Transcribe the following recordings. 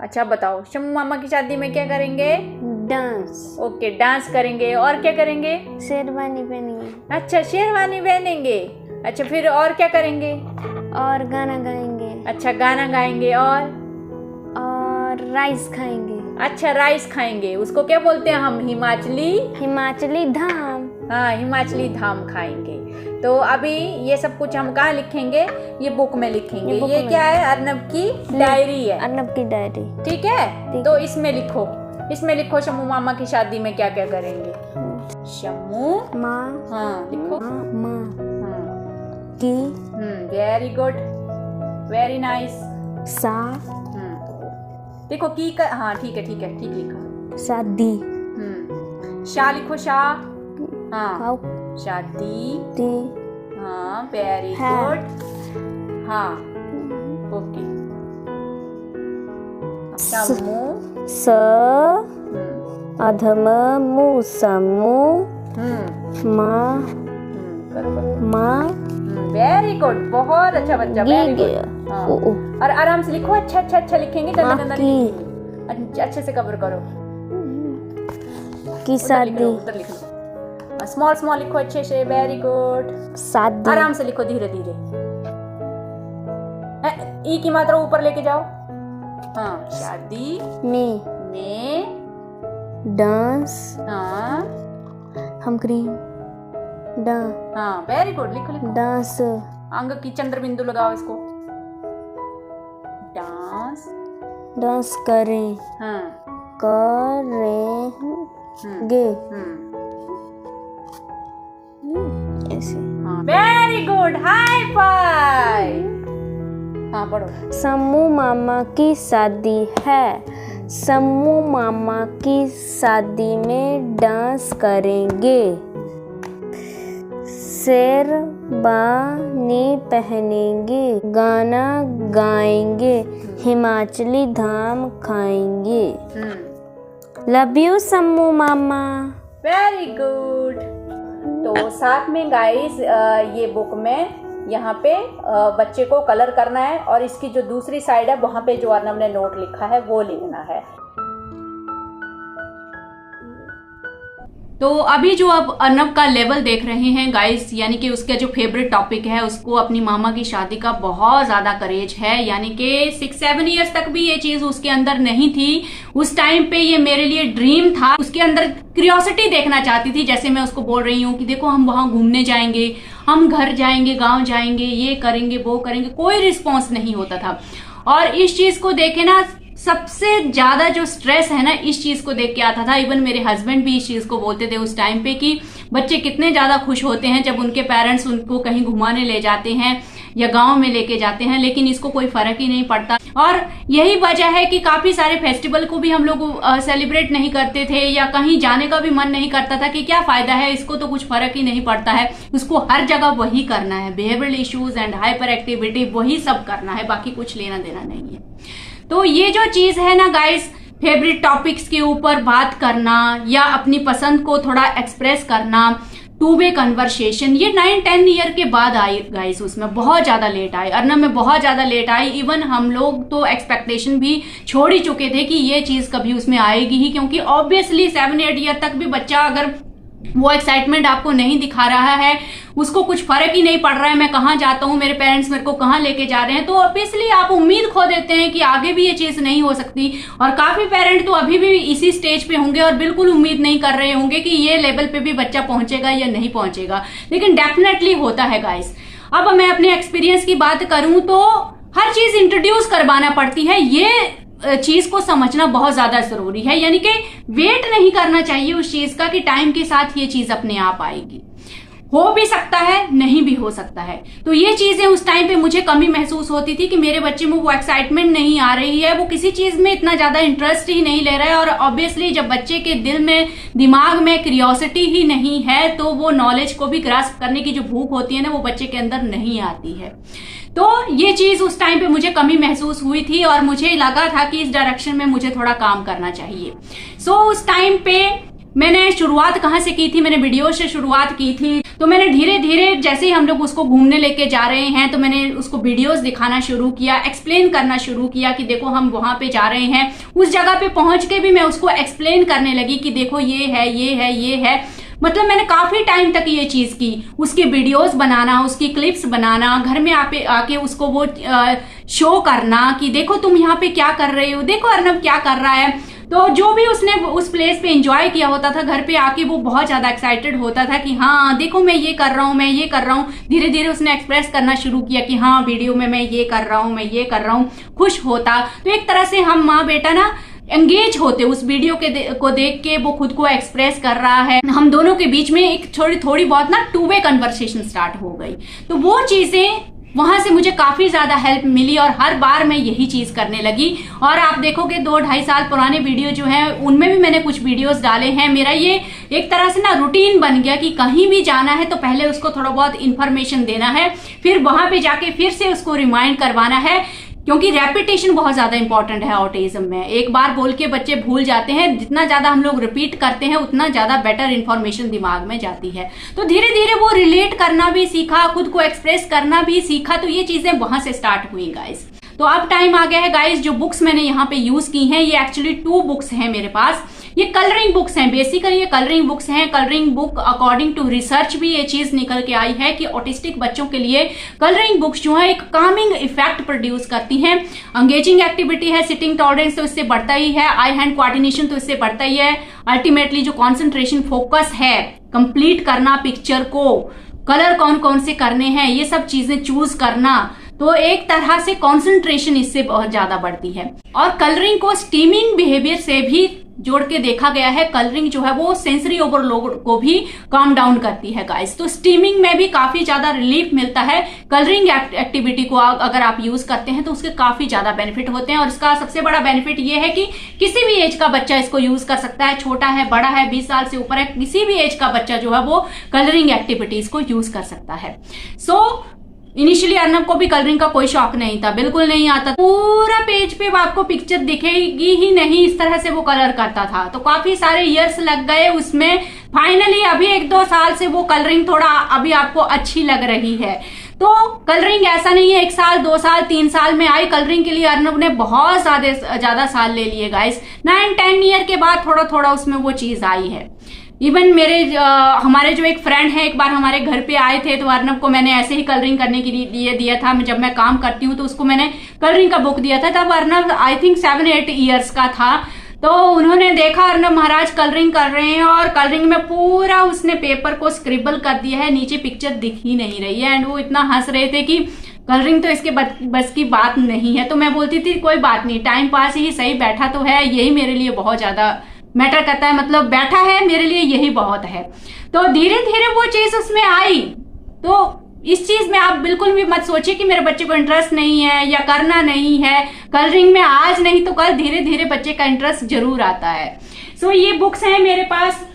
अच्छा बताओ, शम्मू मामा की शादी में क्या करेंगे? डांस। ओके, डांस करेंगे। और क्या करेंगे? शेरवानी पहनेंगे। अच्छा, शेरवानी पहनेंगे। अच्छा, फिर और क्या करेंगे? और गाना गाएंगे। अच्छा, गाना गाएंगे। और राइस खाएंगे। अच्छा, राइस खाएंगे। उसको क्या बोलते हैं हम? हिमाचली धाम। हाँ, हिमाचली धाम खाएंगे। तो अभी ये सब कुछ हम कहाँ लिखेंगे? ये बुक में लिखेंगे। ये क्या है? अर्नब की डायरी है। अर्नब की डायरी। ठीक है, तो इसमें लिखो शम्मू मामा की शादी में क्या क्या करेंगे। शम्मू माँ। हाँ लिखो। माँ की। Very good, very nice. सा। देखो की का, हाँ ठीक है, ठीक लिखा। शादी। शा लिखो, शा। हाँ, शादी। दी। हाँ, वेरी गुड। हाँ, ओके। शम्मू। स। अधम मु समू। माँ। माँ। वेरी गुड, बहुत अच्छा बच्चा, वेरी गुड। हाँ, और आराम से लिखो। अच्छा लिखेंगे, गंदा लिखेंगे। अच्छे से कवर करो। की शादी। उधर लिखो, स्मॉल लिखो अच्छे से। Very good. शादी। आराम से लिखो, धीरे धीरे। ई की मात्रा ऊपर लेके जाओ। हाँ, शादी में डांस। हाँ, हम क्रीम। हाँ, वेरी गुड, लिखो। डांस। अंग की चंद्र बिंदु लगाओ इसको। डांस करें। हाँ, करेंगे। ऐसे। हाँ, वेरी गुड, हाई फाइव। हाँ, पढ़ो। शम्मू मामा की शादी है। शम्मू मामा की शादी में डांस करेंगे। शेरवानी पहनेंगे। गाना गाएंगे। हिमाचली धाम खाएंगे। Love you Shammu mama. Very good. तो साथ में गाइस, ये बुक में यहाँ पे बच्चे को कलर करना है, और इसकी जो दूसरी साइड है वहाँ पे जो अर्नब ने नोट लिखा है वो लिखना है। तो अभी जो आप अर्नब का लेवल देख रहे हैं गाइस, यानी कि उसका जो फेवरेट टॉपिक है, उसको अपनी मामा की शादी का बहुत ज्यादा करेज है। यानी कि 6-7 इयर्स तक भी ये चीज उसके अंदर नहीं थी। उस टाइम पे ये मेरे लिए ड्रीम था। उसके अंदर क्यूरियोसिटी देखना चाहती थी। जैसे मैं उसको बोल रही हूँ कि देखो हम वहां घूमने जाएंगे, हम घर जाएंगे, गाँव जाएंगे, ये करेंगे, वो करेंगे, कोई रिस्पॉन्स नहीं होता था। और इस चीज को देखे ना, सबसे ज्यादा जो स्ट्रेस है ना, इस चीज को देख के आता था। इवन मेरे हस्बैंड भी इस चीज को बोलते थे उस टाइम पे कि बच्चे कितने ज्यादा खुश होते हैं जब उनके पेरेंट्स उनको कहीं घुमाने ले जाते हैं या गांव में लेके जाते हैं, लेकिन इसको कोई फर्क ही नहीं पड़ता। और यही वजह है कि काफी सारे फेस्टिवल को भी हम लोग सेलिब्रेट नहीं करते थे, या कहीं जाने का भी मन नहीं करता था कि क्या फायदा है, इसको तो कुछ फर्क ही नहीं पड़ता है, उसको हर जगह वही करना है, behavioural issues and hyper activity वही सब करना है, बाकी कुछ लेना देना नहीं है। तो ये जो चीज है ना गाइस, फेवरेट टॉपिक्स के ऊपर बात करना या अपनी पसंद को थोड़ा एक्सप्रेस करना, टू वे कन्वर्सेशन, ये 9-10 ईयर के बाद आई गाइस। उसमें बहुत ज्यादा लेट आई, अर्नब में बहुत ज्यादा लेट आई। इवन हम लोग तो एक्सपेक्टेशन भी छोड़ ही चुके थे कि ये चीज कभी उसमें आएगी ही, क्योंकि ऑब्वियसली 7-8 ईयर तक भी बच्चा अगर वो एक्साइटमेंट आपको नहीं दिखा रहा है, उसको कुछ फर्क ही नहीं पड़ रहा है मैं कहाँ जाता हूँ, मेरे पेरेंट्स मेरे को कहाँ लेके जा रहे हैं, तो ऑब्वियसली आप उम्मीद खो देते हैं कि आगे भी ये चीज नहीं हो सकती। और काफी पेरेंट तो अभी भी इसी स्टेज पे होंगे और बिल्कुल उम्मीद नहीं कर रहे होंगे कि ये लेवल पे भी बच्चा पहुंचेगा या नहीं पहुंचेगा, लेकिन डेफिनेटली होता है गाइस। अब मैं अपने एक्सपीरियंस की बात करूं तो हर चीज इंट्रोड्यूस करवाना पड़ती है, ये चीज को समझना बहुत ज्यादा जरूरी है। यानी कि वेट नहीं करना चाहिए उस चीज का कि टाइम के साथ ये चीज अपने आप आएगी। हो भी सकता है, नहीं भी हो सकता है। तो ये चीजें उस टाइम पे मुझे कमी महसूस होती थी कि मेरे बच्चे में वो एक्साइटमेंट नहीं आ रही है, वो किसी चीज में इतना ज्यादा इंटरेस्ट ही नहीं ले रहा है। और ऑब्वियसली जब बच्चे के दिल में, दिमाग में क्यूरियोसिटी ही नहीं है, तो वो नॉलेज को भी ग्रास्प करने की जो भूख होती है ना, वो बच्चे के अंदर नहीं आती है। तो ये चीज उस टाइम पे मुझे कमी महसूस हुई थी और मुझे लगा था कि इस डायरेक्शन में मुझे थोड़ा काम करना चाहिए। सो उस टाइम पे मैंने शुरुआत कहाँ से की थी, मैंने वीडियो से शुरुआत की थी। तो मैंने धीरे धीरे जैसे ही हम लोग उसको घूमने लेके जा रहे हैं तो मैंने उसको वीडियोस दिखाना शुरू किया, एक्सप्लेन करना शुरू किया कि देखो हम वहां पे जा रहे हैं। उस जगह पे पहुंच के भी मैं उसको एक्सप्लेन करने लगी कि देखो ये है, ये है, ये है। मतलब मैंने काफी टाइम तक ये चीज की, उसकी वीडियोस बनाना, उसकी क्लिप्स बनाना, घर में आके उसको वो शो करना कि देखो तुम यहाँ पे क्या कर रहे हो, देखो अर्नब क्या कर रहा है। तो जो भी उसने उस प्लेस पे एंजॉय किया होता था, घर पे आके वो बहुत ज्यादा एक्साइटेड होता था कि हाँ देखो मैं ये कर रहा हूँ, मैं ये कर रहा हूँ। धीरे धीरे उसने एक्सप्रेस करना शुरू किया कि हाँ वीडियो में मैं ये कर रहा हूँ, मैं ये कर रहा हूँ, खुश होता। तो एक तरह से हम माँ बेटा ना एंगेज होते उस वीडियो को देख के। वो खुद को एक्सप्रेस कर रहा है, हम दोनों के बीच में एक थोड़ी बहुत ना टू वे कन्वर्सेशन स्टार्ट हो गई। तो वो चीजें वहां से मुझे काफी ज्यादा हेल्प मिली और हर बार मैं यही चीज करने लगी। और आप देखोगे 2-2.5 साल पुराने वीडियो जो है उनमें भी मैंने कुछ वीडियोस डाले हैं। मेरा ये एक तरह से ना रूटीन बन गया कि कहीं भी जाना है तो पहले उसको थोड़ा बहुत इंफॉर्मेशन देना है, फिर वहां पे जाके फिर से उसको रिमाइंड करवाना है, क्योंकि रेपिटेशन बहुत ज्यादा इंपॉर्टेंट है ऑटिज्म में। एक बार बोल के बच्चे भूल जाते हैं, जितना ज्यादा हम लोग रिपीट करते हैं उतना ज्यादा बेटर इंफॉर्मेशन दिमाग में जाती है। तो धीरे धीरे वो रिलेट करना भी सीखा, खुद को एक्सप्रेस करना भी सीखा। तो ये चीजें वहां से स्टार्ट हुई गाइस। तो अब टाइम आ गया है गाइस, जो बुक्स मैंने यहाँ पे यूज की हैं ये एक्चुअली 2 बुक्स हैं मेरे पास। ये कलरिंग बुक्स हैं, बेसिकली ये कलरिंग बुक्स हैं। Colouring book according to research भी ये चीज निकल के आई है कि ऑटिस्टिक बच्चों के लिए कलरिंग बुक्स जो है एक कामिंग इफेक्ट प्रोड्यूस करती हैं। एंगेजिंग एक्टिविटी है, सिटिंग टॉलरेंस तो इससे बढ़ता ही है, आई हैंड कोऑर्डिनेशन तो इससे बढ़ता ही है। अल्टीमेटली जो कॉन्सेंट्रेशन फोकस है, कंप्लीट करना पिक्चर को, कलर कौन कौन से करने हैं, ये सब चीजें चूज करना, तो एक तरह से कंसंट्रेशन इससे बहुत ज्यादा बढ़ती है। और कलरिंग को स्टीमिंग बिहेवियर से भी जोड़ के देखा गया है। कलरिंग जो है वो सेंसरी ओवरलोड को भी काम डाउन करती है गाइस। तो स्टीमिंग में भी काफी ज्यादा रिलीफ मिलता है। कलरिंग एक्टिविटी को अगर आप यूज करते हैं तो उसके काफी ज्यादा बेनिफिट होते हैं। और इसका सबसे बड़ा बेनिफिट ये है कि किसी भी एज का बच्चा इसको यूज कर सकता है, छोटा है, बड़ा है, 20 साल से ऊपर है, किसी भी एज का बच्चा जो है वो कलरिंग एक्टिविटीज को यूज कर सकता है। इनिशियली अर्नब को भी कलरिंग का कोई शौक नहीं था, बिल्कुल नहीं आता। पूरा पेज पे आपको पिक्चर दिखेगी ही नहीं, इस तरह से वो कलर करता था। तो काफी सारे इयर्स लग गए उसमें। फाइनली अभी 1-2 साल से वो कलरिंग थोड़ा अभी आपको अच्छी लग रही है। तो कलरिंग ऐसा नहीं है 1 साल, 2 साल, 3 साल में आई। कलरिंग के लिए अर्नब ने बहुत ज्यादा साल ले लिए गाइस। 9-10 ईयर के बाद थोड़ा थोड़ा उसमें वो चीज आई है। इवन हमारे जो एक फ्रेंड है, एक बार हमारे घर पे आए थे तो अर्नब को मैंने ऐसे ही कलरिंग करने के लिए दिया था। जब मैं काम करती हूँ तो उसको मैंने कलरिंग का बुक दिया था। तब अर्नब आई थिंक 7-8 ईयर्स का था। तो उन्होंने देखा अर्नब महाराज कलरिंग कर रहे हैं और कलरिंग में पूरा उसने पेपर को स्क्रिबल कर दिया है, नीचे पिक्चर दिख ही नहीं रही है। एंड वो इतना हंस रहे थे कि कलरिंग तो इसके बस की बात नहीं है। तो मैं बोलती थी कोई बात नहीं, टाइम पास ही सही, बैठा तो है, यही मेरे लिए बहुत ज्यादा मैटर करता है। मतलब बैठा है मेरे लिए यही बहुत है। तो धीरे धीरे वो चीज उसमें आई। तो इस चीज में आप बिल्कुल भी मत सोचिए कि मेरे बच्चे को इंटरेस्ट नहीं है या करना नहीं है कलरिंग में, आज नहीं तो कल धीरे धीरे बच्चे का इंटरेस्ट जरूर आता है। सो ये बुक्स हैं मेरे पास।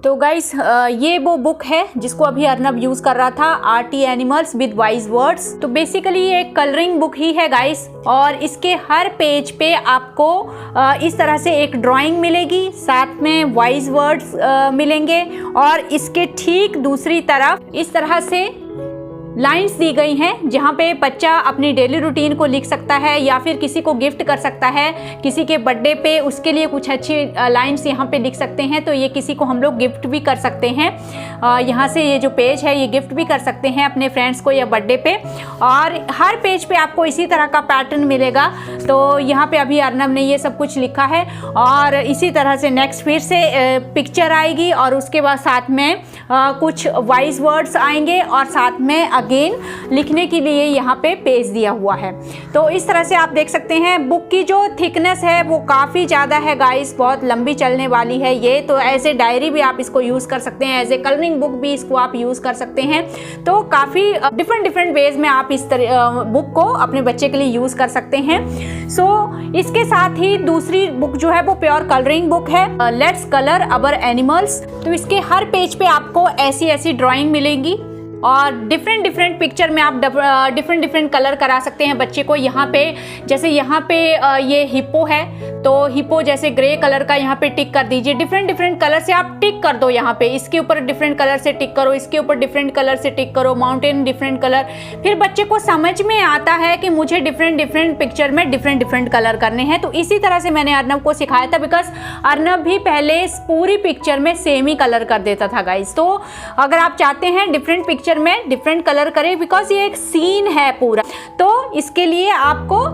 तो गाइस ये वो बुक है जिसको अभी अर्नब यूज कर रहा था, arty animals with wise words. तो बेसिकली ये एक कलरिंग बुक ही है गाइस। और इसके हर पेज पे आपको इस तरह से एक ड्राइंग मिलेगी, साथ में वाइज वर्ड्स मिलेंगे। और इसके ठीक दूसरी तरफ इस तरह से लाइंस दी गई हैं जहाँ पे बच्चा अपनी डेली रूटीन को लिख सकता है या फिर किसी को गिफ्ट कर सकता है, किसी के बर्थडे पे उसके लिए कुछ अच्छी लाइंस यहाँ पे लिख सकते हैं। तो ये किसी को हम लोग गिफ्ट भी कर सकते हैं। यहाँ से ये जो पेज है ये गिफ्ट भी कर सकते हैं अपने फ्रेंड्स को या बर्थडे पे। और हर पेज पे आपको इसी तरह का पैटर्न मिलेगा। तो यहाँ पे अभी अर्नब ने ये सब कुछ लिखा है और इसी तरह से नेक्स्ट फिर से पिक्चर आएगी और उसके बाद साथ में कुछ वाइज वर्ड्स आएंगे और साथ में अगेन लिखने के लिए यहाँ पे पेज दिया हुआ है। तो इस तरह से आप देख सकते हैं बुक की जो थिकनेस है वो काफ़ी ज़्यादा है गाइस, बहुत लंबी चलने वाली है ये। तो एज ए डायरी भी आप इसको यूज़ कर सकते हैं, एज ए कलरिंग बुक भी इसको आप यूज़ कर सकते हैं। तो काफ़ी डिफरेंट वेज में आप इस तरह बुक को अपने बच्चे के लिए यूज़ कर सकते हैं। सो इसके साथ ही दूसरी बुक जो है वो प्योर कलरिंग बुक है, लेट्स कलर अवर एनिमल्स। तो इसके हर पेज पे आपको ऐसी ड्राइंग मिलेंगी और डिफरेंट डिफरेंट पिक्चर में आप डिफरेंट डिफरेंट कलर करा सकते हैं बच्चे को। यहाँ पे जैसे यहाँ पे ये हिप्पो है, तो हिप्पो जैसे ग्रे कलर का यहाँ पे टिक कर दीजिए। डिफरेंट डिफरेंट कलर से आप टिक कर दो। यहाँ पे इसके ऊपर डिफरेंट कलर से टिक करो, इसके ऊपर डिफरेंट कलर से टिक करो, माउंटेन डिफरेंट कलर। फिर बच्चे को समझ में आता है कि मुझे डिफरेंट डिफरेंट पिक्चर में डिफरेंट डिफरेंट कलर करने हैं। तो इसी तरह से मैंने अर्नब को सिखाया था, बिकॉज अर्नब भी पहले पूरी पिक्चर में सेम ही कलर कर देता था गाइज। तो अगर आप चाहते हैं डिफरेंट पिक्चर में डिफरेंट कलर करें, बिकॉज ये एक सीन है पूरा, तो इसके लिए आपको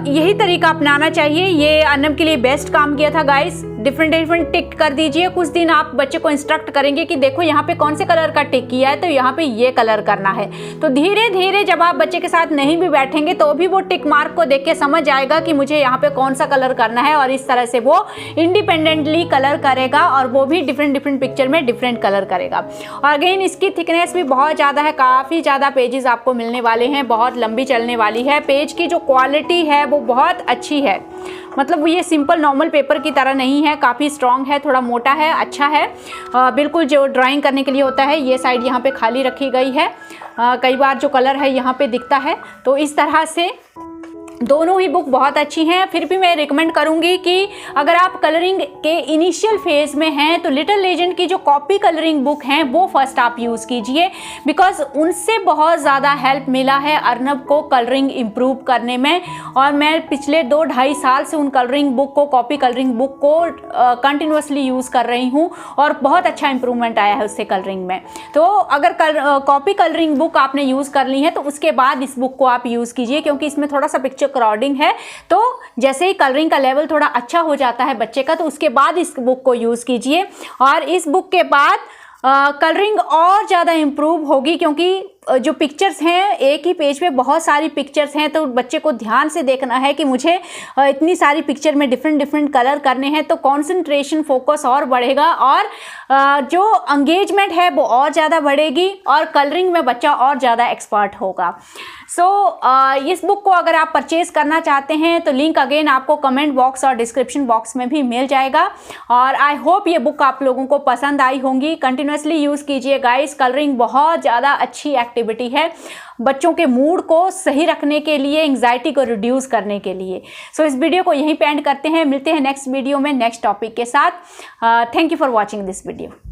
यही तरीका अपनाना चाहिए। ये अर्नब के लिए बेस्ट काम किया था गाइस। डिफरेंट डिफरेंट टिक कर दीजिए। कुछ दिन आप बच्चे को इंस्ट्रक्ट करेंगे कि देखो यहाँ पे कौन से कलर का टिक किया है, तो यहाँ पे ये कलर करना है। तो धीरे धीरे जब आप बच्चे के साथ नहीं भी बैठेंगे तो भी वो टिक मार्क को देख के समझ आएगा कि मुझे यहाँ पे कौन सा कलर करना है, और इस तरह से वो इंडिपेंडेंटली कलर करेगा, और वो भी डिफरेंट डिफरेंट पिक्चर में डिफरेंट कलर करेगा। और अगेन इसकी थिकनेस भी बहुत ज़्यादा है, काफ़ी ज़्यादा पेजेस आपको मिलने वाले हैं, बहुत लंबी चलने वाली है। पेज की जो क्वालिटी है वो बहुत अच्छी है, मतलब ये सिंपल नॉर्मल पेपर की तरह नहीं है, काफ़ी स्ट्रॉन्ग है, थोड़ा मोटा है, अच्छा है। बिल्कुल जो ड्राइंग करने के लिए होता है। ये साइड यहाँ पे खाली रखी गई है, कई बार जो कलर है यहाँ पे दिखता है। तो इस तरह से दोनों ही बुक बहुत अच्छी हैं। फिर भी मैं रिकमेंड करूंगी कि अगर आप कलरिंग के इनिशियल फेज में हैं तो लिटिल लेजेंड की जो कॉपी कलरिंग बुक हैं वो फर्स्ट आप यूज़ कीजिए, बिकॉज उनसे बहुत ज़्यादा हेल्प मिला है अर्नब को कलरिंग इम्प्रूव करने में। और मैं पिछले 2-2.5 साल से उन कलरिंग बुक को, कॉपी कलरिंग बुक को कंटिन्यूसली यूज़ कर रही हूँ, और बहुत अच्छा इंप्रूवमेंट आया है उससे कलरिंग में। तो अगर कॉपी कलरिंग बुक आपने यूज़ कर ली है तो उसके बाद इस बुक को आप यूज़ कीजिए, क्योंकि इसमें थोड़ा सा पिक्चर क्राउडिंग है। तो जैसे ही कलरिंग का लेवल थोड़ा अच्छा हो जाता है बच्चे का, तो उसके बाद इस बुक को यूज़ कीजिए। और इस बुक के बाद कलरिंग और ज़्यादा इम्प्रूव होगी, क्योंकि जो पिक्चर्स हैं एक ही पेज पे बहुत सारी पिक्चर्स हैं, तो बच्चे को ध्यान से देखना है कि मुझे इतनी सारी पिक्चर में डिफरेंट डिफरेंट कलर करने हैं। तो कंसंट्रेशन, फोकस और बढ़ेगा, और जो एंगेजमेंट है वो और ज़्यादा बढ़ेगी, और कलरिंग में बच्चा और ज़्यादा एक्सपर्ट होगा। इस बुक को अगर आप परचेज करना चाहते हैं तो लिंक अगेन आपको कमेंट बॉक्स और डिस्क्रिप्शन बॉक्स में भी मिल जाएगा। और आई होप ये बुक आप लोगों को पसंद आई होंगी। कंटिन्यूसली यूज़ कीजिए गाइस, कलरिंग बहुत ज़्यादा अच्छी एक्टिविटी है बच्चों के मूड को सही रखने के लिए, एंग्जाइटी को रिड्यूस करने के लिए। इस वीडियो को यहीं पे एंड करते हैं, मिलते हैं नेक्स्ट वीडियो में नेक्स्ट टॉपिक के साथ। Thank you for watching this video.